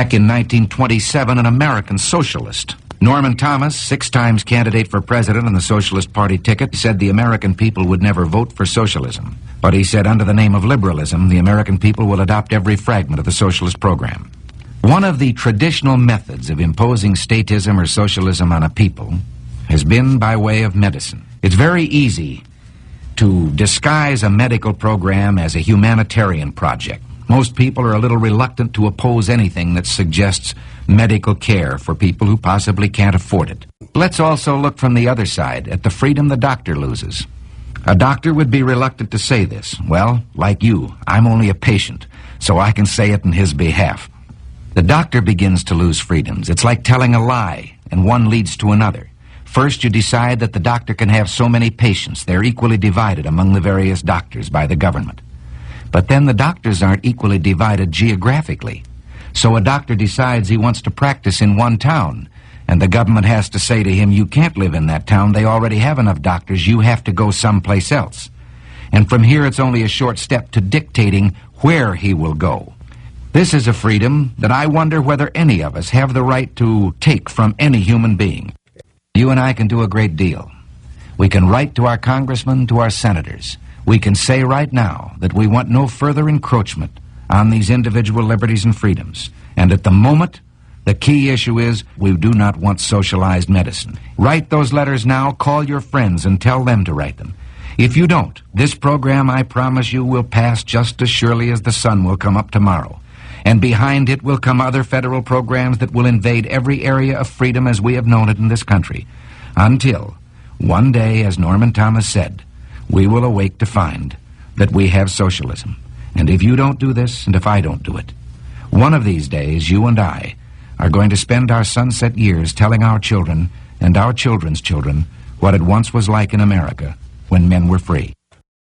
Back in 1927, an American socialist, Norman Thomas, 6 times candidate for president on the Socialist Party ticket, said the American people would never vote for socialism. But he said under the name of liberalism, the American people will adopt every fragment of the socialist program. One of the traditional methods of imposing statism or socialism on a people has been by way of medicine. It's very easy to disguise a medical program as a humanitarian project. Most people are a little reluctant to oppose anything that suggests medical care for people who possibly can't afford it. Let's also look from the other side at the freedom the doctor loses. A doctor would be reluctant to say this. Well, like you, I'm only a patient, so I can say it in his behalf. The doctor begins to lose freedoms. It's like telling a lie, and one leads to another. First, you decide that the doctor can have so many patients. They're equally divided among the various doctors by the government. But then the doctors aren't equally divided geographically. So a doctor decides he wants to practice in one town, and the government has to say to him, you can't live in that town. They already have enough doctors. You have to go someplace else. And from here, it's only a short step to dictating where he will go. This is a freedom that I wonder whether any of us have the right to take from any human being. You and I can do a great deal. We can write to our congressmen, to our senators. We can say right now that we want no further encroachment on these individual liberties and freedoms. And at the moment, the key issue is we do not want socialized medicine. Write those letters now, call your friends and tell them to write them. If you don't, this program, I promise you, will pass just as surely as the sun will come up tomorrow. And behind it will come other federal programs that will invade every area of freedom as we have known it in this country. Until, one day, as Norman Thomas said, we will awake to find that we have socialism. And if you don't do this, and if I don't do it, one of these days, you and I are going to spend our sunset years telling our children and our children's children what it once was like in America when men were free.